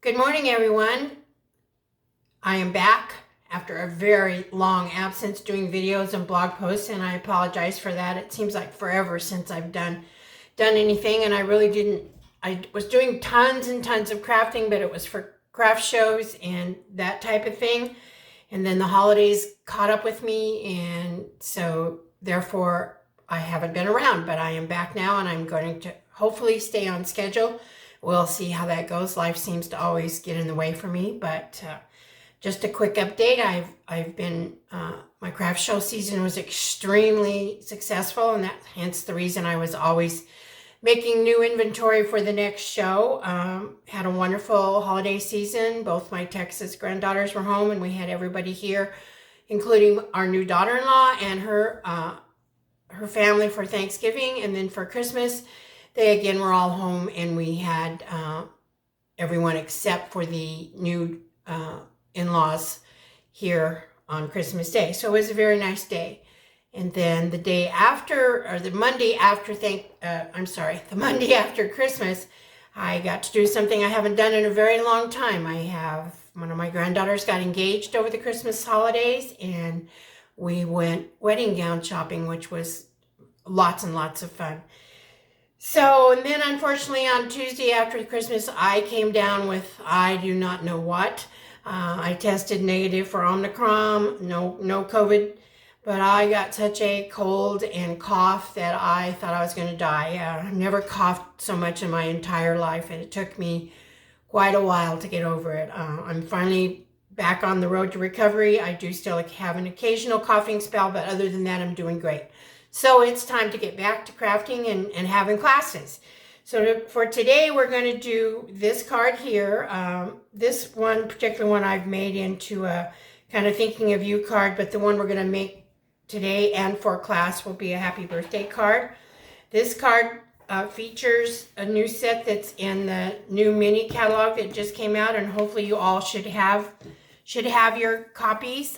Good morning, everyone. I am back after a very long absence doing videos and blog posts, and I apologize for that. It seems like forever since I've done anything, and I really didn't. I was doing tons and tons of crafting, but it was for craft shows and that type of thing. And then the holidays caught up with me, and so therefore I haven't been around, but I am back now, and I'm going to hopefully stay on schedule. We'll see how that goes. Life seems to always get in the way for me, but just a quick update. I've been my craft show season was extremely successful, and that hence the reason I was always making new inventory for the next show. Had a wonderful holiday season. Both my Texas granddaughters were home, and we had everybody here, including our new daughter-in-law and her family for Thanksgiving, and then for Christmas they again were all home, and we had everyone except for the new in-laws here on Christmas Day. So it was a very nice day. And then the day after, or the Monday after the Monday after Christmas, I got to do something I haven't done in a very long time. One of my granddaughters got engaged over the Christmas holidays, and we went wedding gown shopping, which was lots and lots of fun. So, and then unfortunately on Tuesday after Christmas, I came down with, I do not know what. I tested negative for Omicron, no COVID, but I got such a cold and cough that I thought I was going to die. I've never coughed so much in my entire life, and it took me quite a while to get over it. I'm finally back on the road to recovery. I do still have an occasional coughing spell, but other than that, I'm doing great. So it's time to get back to crafting and having classes. So for today, we're going to do this card here. This one particular one I've made into a kind of thinking of you card, but the one we're going to make today and for class will be a happy birthday card. This card features a new set that's in the new mini catalog that just came out, and hopefully you all should have your copies.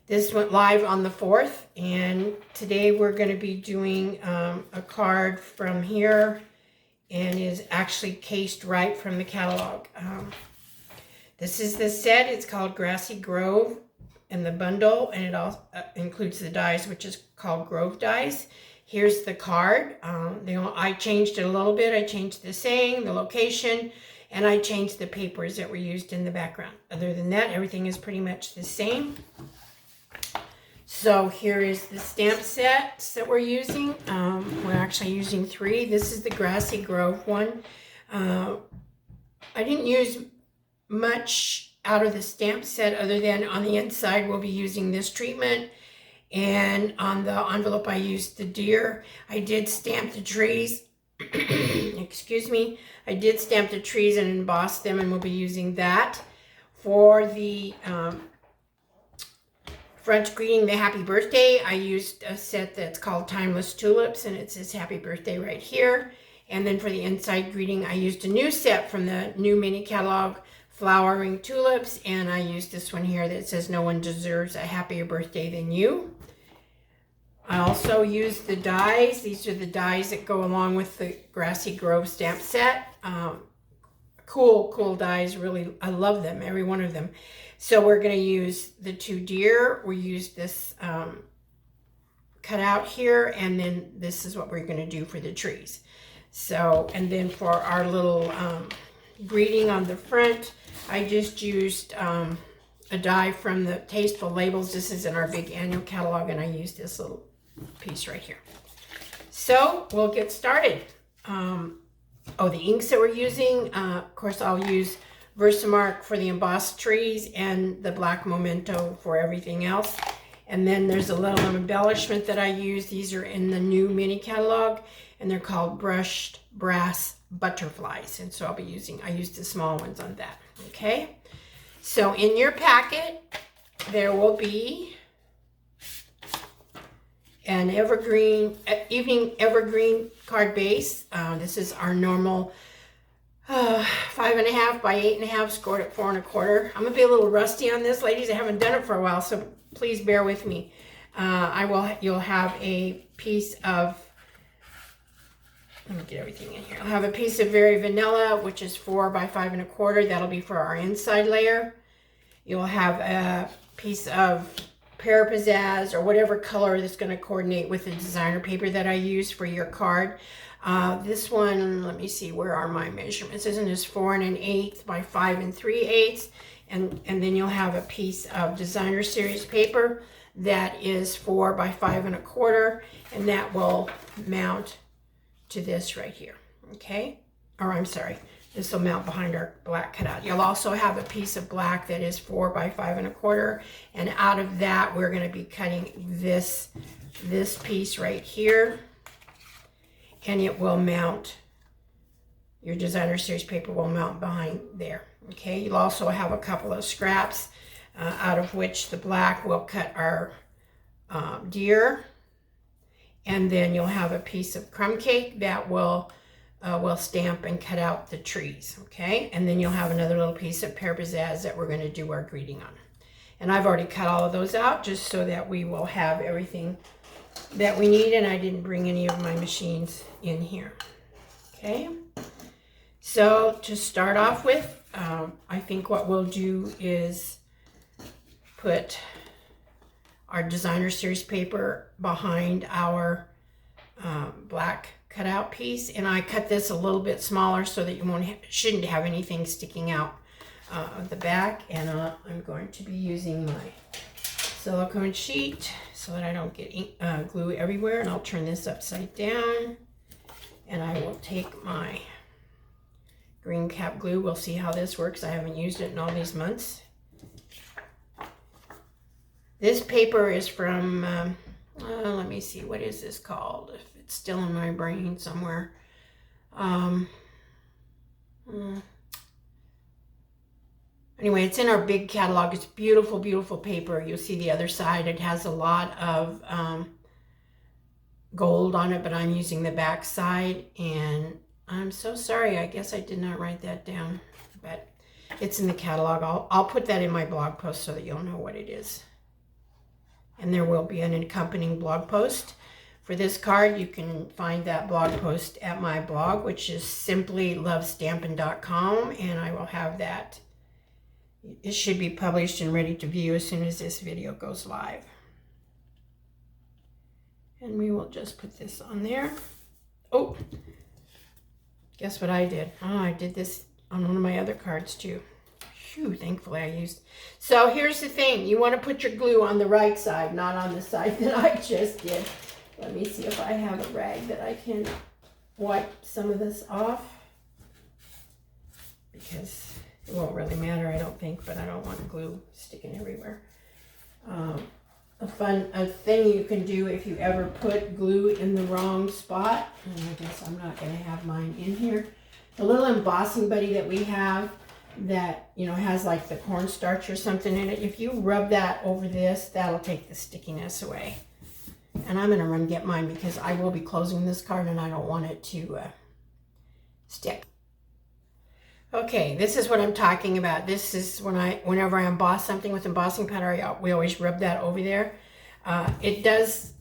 This went live on the 4th, and today we're going to be doing a card from here, and is actually cased right from the catalog. This is the set. It's called Grassy Grove in the bundle, and it also includes the dies, which is called Grove dies. Here's the card. I changed it a little bit. I changed the saying, the location, and I changed the papers that were used in the background. Other than that, everything is pretty much the same. So here is the stamp sets that we're using. We're actually using 3. This is the Grassy Grove one. I didn't use much out of the stamp set other than on the inside we'll be using this treatment, and on the envelope I used the deer. I did stamp the trees. Excuse me. I did stamp the trees and emboss them, and we'll be using that. For the front greeting, the happy birthday, I used a set that's called Timeless Tulips, and it says happy birthday right here. And then for the inside greeting, I used a new set from the new mini catalog, Flowering Tulips, and I used this one here that says no one deserves a happier birthday than you. I also used the dies. These are the dies that go along with the Grassy Grove stamp set. Cool dies, really, I love them, every one of them. So we're going to use the 2 deer. We used this cutout here, and then this is what we're going to do for the trees. So, and then for our little greeting on the front, I just used a die from the Tasteful Labels. This is in our big annual catalog, and I used this little piece right here. So we'll get started. The inks that we're using, of course, I'll use Versamark for the embossed trees and the black Memento for everything else. And then there's a little embellishment that I use. These are in the new mini catalog, and they're called brushed brass butterflies. And so I used the small ones on that. Okay. So in your packet, there will be an evening evergreen card base. This is our normal 5.5 by 8.5, scored at 4 1/4. I'm gonna be a little rusty on this, ladies. I haven't done it for a while, so please bear with me. You'll have a piece of Let me get everything in here. I'll have a piece of Very Vanilla, which is 4 by 5 1/4. That'll be for our inside layer. You'll have a piece of Pear Pizzazz or whatever color that's going to coordinate with the designer paper that I use for your card. This one, let me see, where are my measurements? Isn't this 4 1/8 by 5 3/8? And then you'll have a piece of designer series paper that is 4 by 5 1/4, and that will mount to this right here, okay? Or I'm sorry, this will mount behind our black cutout. You'll also have a piece of black that is 4 by 5 1/4, and out of that we're going to be cutting this piece right here, and it will mount, your designer series paper will mount behind there, okay? You'll also have a couple of scraps out of which the black will cut our deer, and then you'll have a piece of crumb cake that will stamp and cut out the trees, okay? And then you'll have another little piece of Pear Pizzazz that we're going to do our greeting on. And I've already cut all of those out just so that we will have everything that we need, and I didn't bring any of my machines in here, okay? So to start off with, I think what we'll do is put our designer series paper behind our black cutout piece, and I cut this a little bit smaller so that you shouldn't have anything sticking out of the back. And I'm going to be using my silicone sheet so that I don't get glue everywhere, and I'll turn this upside down, and I will take my green cap glue. We'll see how this works. I haven't used it in all these months. This paper is from, let me see, what is this called? If it's still in my brain somewhere. Anyway, it's in our big catalog. It's beautiful, beautiful paper. You'll see the other side. It has a lot of gold on it, but I'm using the back side, and I'm so sorry. I guess I did not write that down, but it's in the catalog. I'll put that in my blog post so that you'll know what it is. And there will be an accompanying blog post for this card. You can find that blog post at my blog, which is simplylovestampin.com, and I will have that. It should be published and ready to view as soon as this video goes live. And we will just put this on there. Oh, guess what I did? Oh, I did this on one of my other cards too. Phew, thankfully I used. So here's the thing. You want to put your glue on the right side, not on the side that I just did. Let me see if I have a rag that I can wipe some of this off, because it won't really matter, I don't think, but I don't want glue sticking everywhere. A thing you can do if you ever put glue in the wrong spot, and I guess I'm not going to have mine in here. The little embossing buddy that we have that, you know, has like the cornstarch or something in it, if you rub that over this, that'll take the stickiness away. And I'm going to run get mine because I will be closing this card and I don't want it to stick. Okay, this is what I'm talking about. This is whenever I emboss something with embossing powder, we always rub that over there. It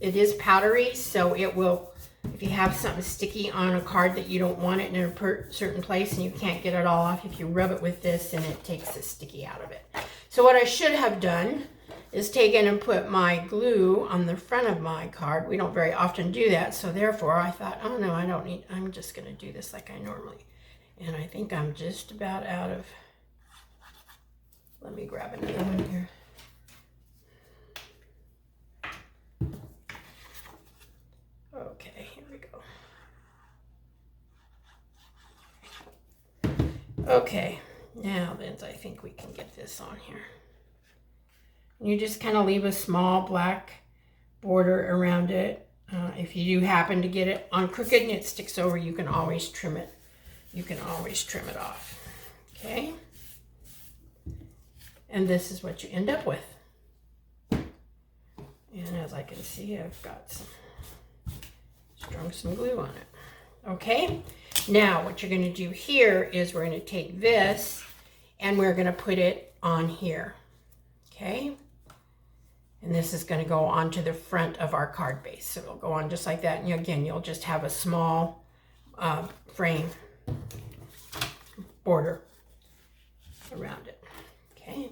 is powdery, so it will, if you have something sticky on a card that you don't want it in a certain place and you can't get it all off, if you rub it with this, and it takes the sticky out of it. So what I should have done is taken and put my glue on the front of my card. We don't very often do that, so therefore I thought, oh no, I don't need, I'm just going to do this like I normally. And I think I'm just about out of, let me grab another one here. Okay, here we go. Okay, now then I think we can get this on here. You just kind of leave a small black border around it. If you do happen to get it on crooked and it sticks over, you can always trim it. You can always trim it off, okay? And this is what you end up with. And as I can see, I've got strung some glue on it. Okay, now what you're going to do here is we're going to take this and we're going to put it on here, okay? And this is going to go onto the front of our card base. So it'll go on just like that. And again, you'll just have a small frame border around it. Okay.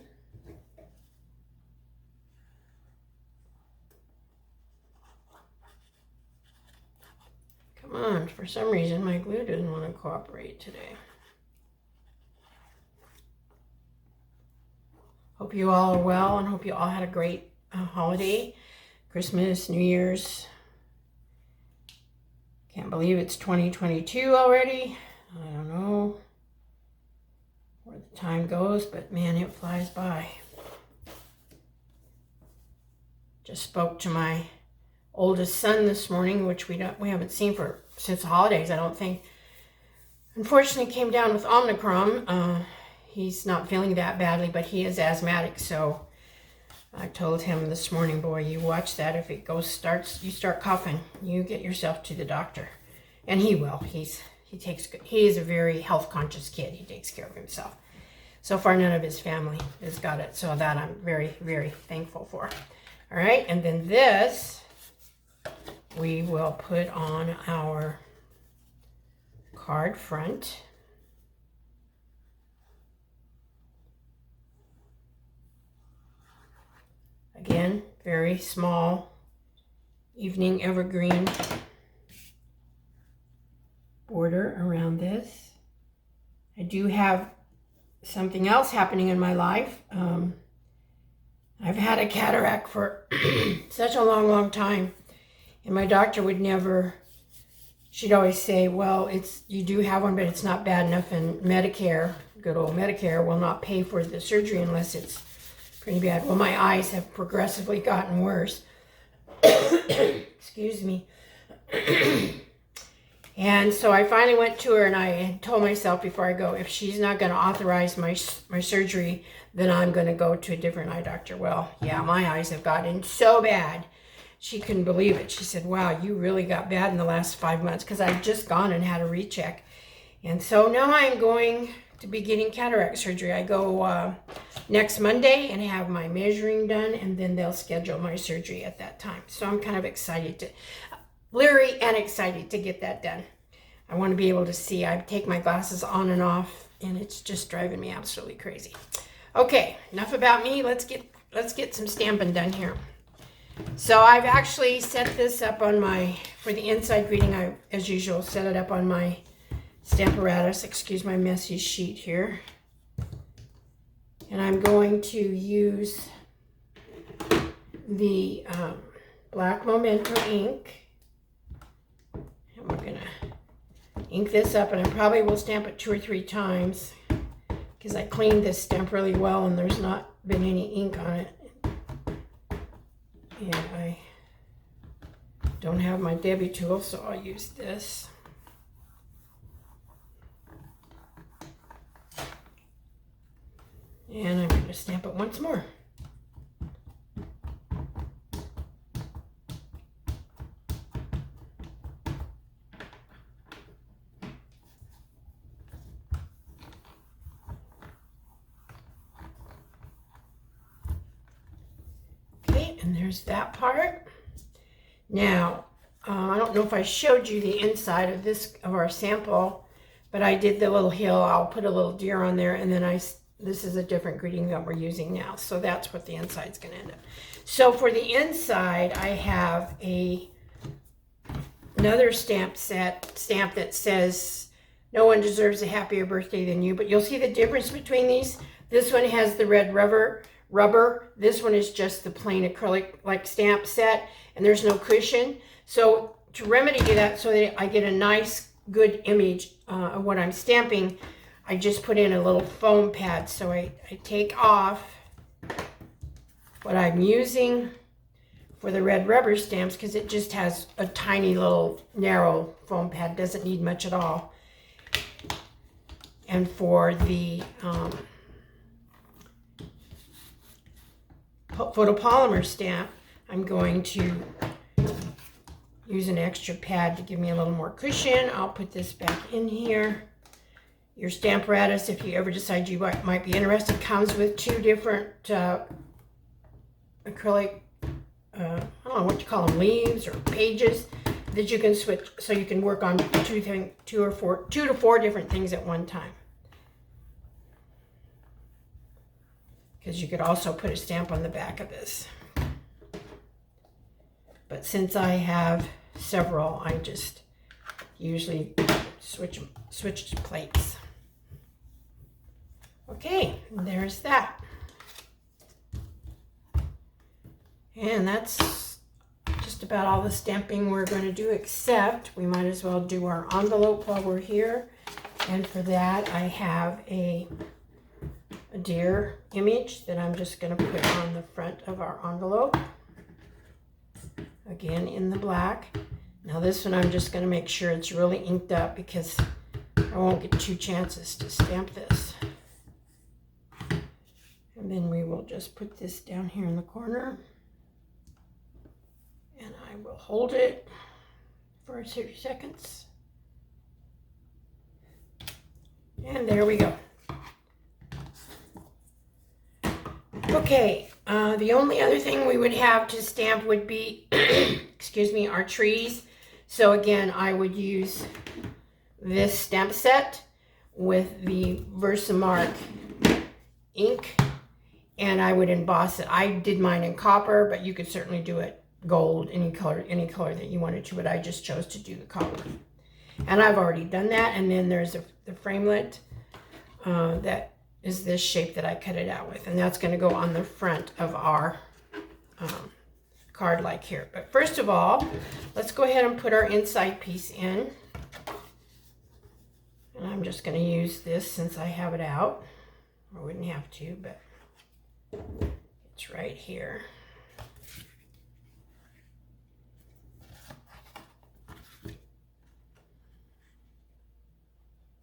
Come on, for some reason my glue doesn't want to cooperate today. Hope you all are well and hope you all had a great holiday, Christmas, New Year's. Can't believe it's 2022 already. I don't know where the time goes, but man, it flies by. Just spoke to my oldest son this morning, which we haven't seen since the holidays, I don't think. Unfortunately, came down with Omicron. He's not feeling that badly, but he is asthmatic, so I told him this morning, boy, you watch that. If it you start coughing, you get yourself to the doctor. And he will. He is a very health conscious kid. He takes care of himself. So far, none of his family has got it. So that I'm very, very thankful for. All right. And then this, we will put on our card front. Again, very small evening evergreen border around this. I do have something else happening in my life. I've had a cataract for such a long, long time. And my doctor would never, she'd always say, well, you do have one, but it's not bad enough. And Medicare, good old Medicare, will not pay for the surgery unless it's pretty bad. Well, my eyes have progressively gotten worse. Excuse me. And so I finally went to her and I told myself before I go, if she's not going to authorize my surgery, then I'm going to go to a different eye doctor. Well, yeah, my eyes have gotten so bad. She couldn't believe it. She said, wow, you really got bad in the last 5 months, because I'd just gone and had a recheck. And so now I'm going to be getting cataract surgery. I go next Monday and have my measuring done, and then they'll schedule my surgery at that time. So I'm kind of leery and excited to get that done. I want to be able to see. I take my glasses on and off, and it's just driving me absolutely crazy. Okay, enough about me. Let's get some stamping done here. So I've actually set this up on for the inside greeting, I, as usual, set it up on my Stamparatus. Excuse my messy sheet here. And I'm going to use the black Memento ink. And we're going to ink this up, and I probably will stamp it 2 or 3 times because I cleaned this stamp really well and there's not been any ink on it. And I don't have my Debbie tool, so I'll use this. And I'm going to stamp it once more. Okay, and there's that part. Now, I don't know if I showed you the inside of our sample, but I did the little hill. I'll put a little deer on there, and then this is a different greeting that we're using now. So that's what the inside's going to end up. So for the inside, I have another stamp that says, no one deserves a happier birthday than you. But you'll see the difference between these. This one has the red rubber. This one is just the plain acrylic like stamp set, and there's no cushion. So to remedy that, so that I get a nice, good image of what I'm stamping, I just put in a little foam pad. So I take off what I'm using for the red rubber stamps, because it just has a tiny little narrow foam pad, doesn't need much at all. And for the photopolymer stamp, I'm going to use an extra pad to give me a little more cushion. I'll put this back in here. Your Stamparatus, if you ever decide you might be interested, comes with 2 different acrylic, I don't know what you call them, leaves or pages. that you can switch, so you can work on two to four different things at one time. Because you could also put a stamp on the back of this. But since I have several, I just usually switch plates. Okay, there's that. And that's just about all the stamping we're going to do, except we might as well do our envelope while we're here. And for that, I have a deer image that I'm just going to put on the front of our envelope. Again, in the black. Now this one I'm just going to make sure it's really inked up because I won't get 2 chances to stamp this. And then we will just put this down here in the corner. And I will hold it for 30 seconds. And there we go. Okay, the only other thing we would have to stamp would be, excuse me, our trees. So again, I would use this stamp set with the Versamark ink, and I would emboss it. I did mine in copper, but you could certainly do it gold, any color that you wanted to, but I just chose to do the copper. And I've already done that. And then there's the framelit that is this shape that I cut it out with, and that's going to go on the front of our card like here. But first of all, let's go ahead and put our inside piece in. And I'm just going to use this since I have it out. I wouldn't have to, but it's right here.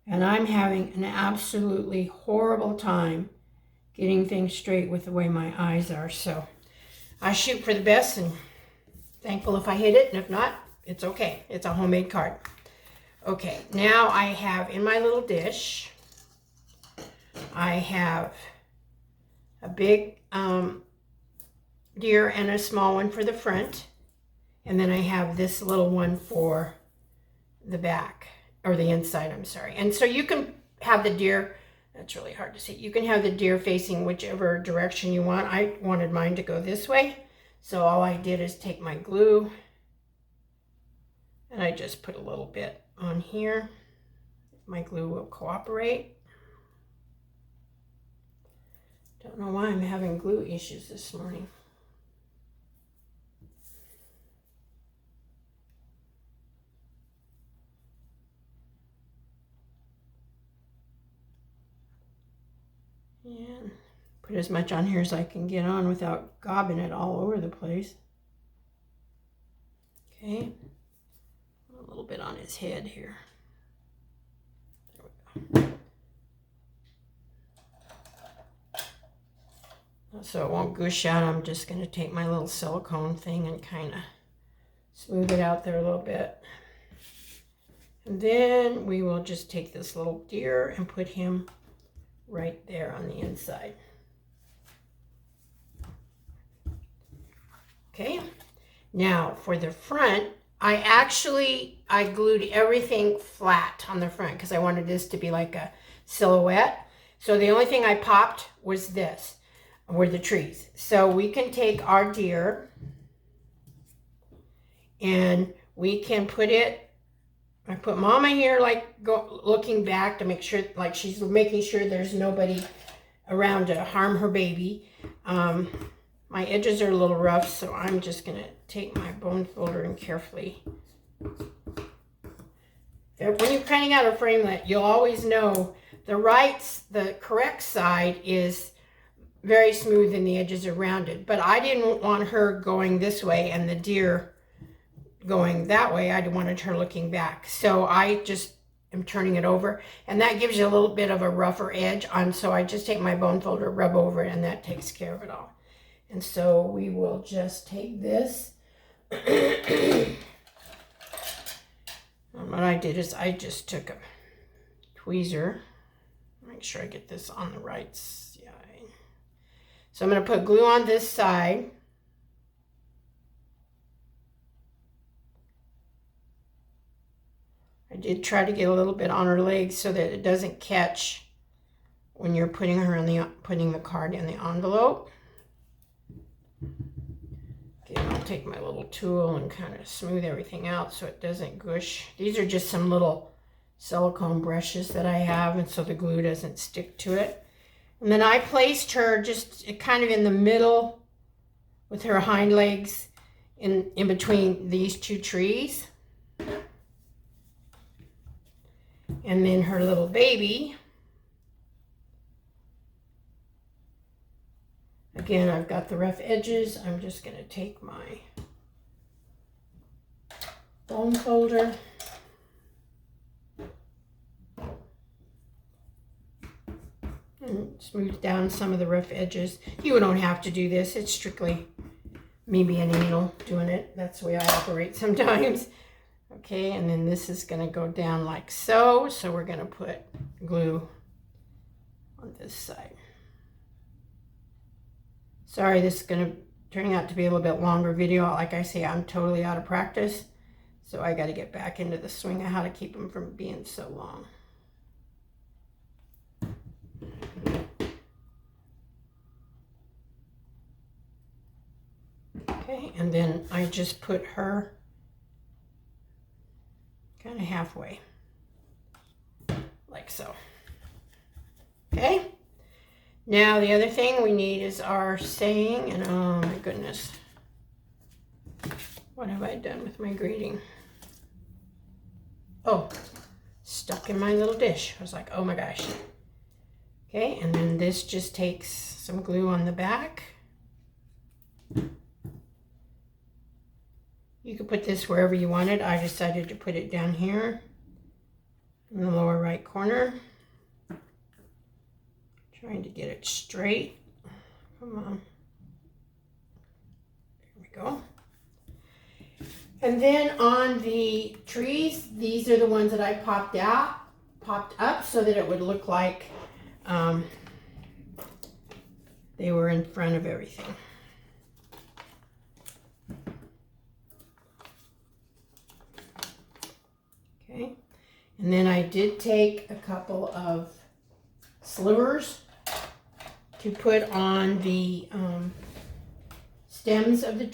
And I'm having an absolutely horrible time getting things straight with the way my eyes are. So I shoot for the best and thankful if I hit it. And if not, it's okay. It's a homemade card. Okay, now I have in my little dish, I have a big deer and a small one for the front. And then I have this little one for the back. Or the inside, I'm sorry. And so you can have the deer, that's really hard to see. You can have the deer facing whichever direction you want. I wanted mine to go this way. So all I did is take my glue and I just put a little bit on here. My glue will cooperate. Don't know why I'm having glue issues this morning. And put as much on here as I can get on without gobbing it all over the place. Okay, a little bit on his head here. There we go. So it won't gush out, I'm just going to take my little silicone thing and kind of smooth it out there a little bit. And then we will just take this little deer and put him right there on the inside. Okay, now for the front, I glued everything flat on the front because I wanted this to be like a silhouette. So the only thing I popped was this, were the trees. So we can take our deer and we can put it, I put Mama here like looking back to make sure, like she's making sure there's nobody around to harm her baby. My edges are a little rough, so I'm just going to take my bone folder and carefully. When you're cutting out a framelit, you'll always know the correct side is very smooth and the edges are rounded. But I didn't want her going this way and the deer going that way. I wanted her looking back. So I just am turning it over, and that gives you a little bit of a rougher edge on. So I just take my bone folder, rub over it, and that takes care of it all. And so we will just take this. And what I did is I just took a tweezer. Make sure I get this on the right side. So I'm going to put glue on this side. I did try to get a little bit on her legs so that it doesn't catch when you're putting the card in the envelope. Okay, I'll take my little tool and kind of smooth everything out so it doesn't gush. These are just some little silicone brushes that I have, and so the glue doesn't stick to it. And then I placed her just kind of in the middle with her hind legs in between these two trees. And then her little baby. Again, I've got the rough edges. I'm just going to take my bone folder and smooth down some of the rough edges. You don't have to do this. It's strictly me being anal doing it. That's the way I operate sometimes. Okay, and then this is going to go down like so. So we're going to put glue on this side. Sorry, this is going to turn out to be a little bit longer video. Like I say, I'm totally out of practice. So I got to get back into the swing of how to keep them from being so long. Okay, and then I just put her kind of halfway, like so. Okay, now the other thing we need is our saying, and oh my goodness, what have I done with my greeting? Oh, stuck in my little dish. I was like, oh my gosh. Okay, and then this just takes some glue on the back. You could put this wherever you wanted. I decided to put it down here in the lower right corner. Trying to get it straight. Come on. There we go. And then on the trees, these are the ones that I popped up so that it would look like they were in front of everything. Okay, and then I did take a couple of slivers to put on the stems of the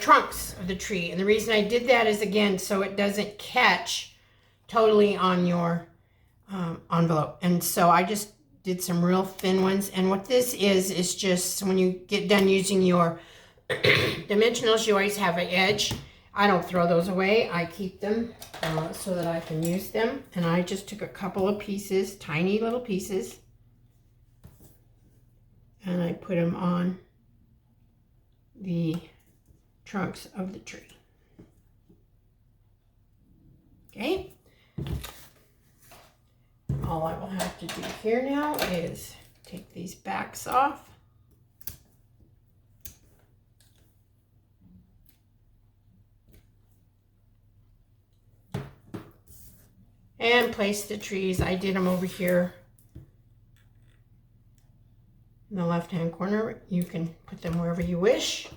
trunks of the tree. And the reason I did that is, again, so it doesn't catch totally on your envelope. And so I just did some real thin ones. And what this is just when you get done using your dimensionals, you always have an edge. I don't throw those away. I keep them so that I can use them. And I just took a couple of pieces, tiny little pieces, and I put them on the trunks of the tree. Okay. All I will have to do here now is take these backs off. And place the trees. I did them over here in the left-hand corner. You can put them wherever you wish.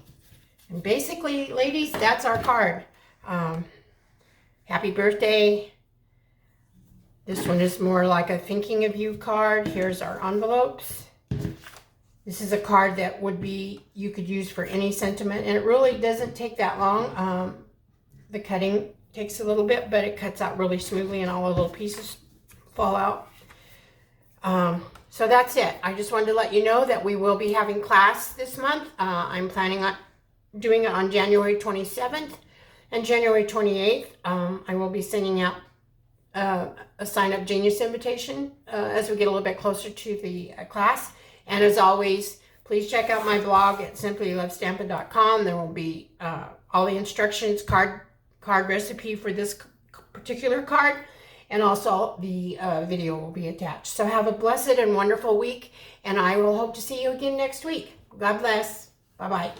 And basically, ladies, that's our card. Happy birthday. This one is more like a thinking of you card. Here's our envelopes. This is a card that you could use for any sentiment, and it really doesn't take that long. The cutting takes a little bit, but it cuts out really smoothly and all the little pieces fall out. So that's it. I just wanted to let you know that we will be having class this month. I'm planning on doing it on January 27th and January 28th. I will be sending out a sign-up genius invitation as we get a little bit closer to the class. And as always, please check out my blog at simplylovestampin.com. There will be all the instructions, card recipe for this particular card, and also the video will be attached. So have a blessed and wonderful week, and I will hope to see you again next week. God bless. Bye-bye.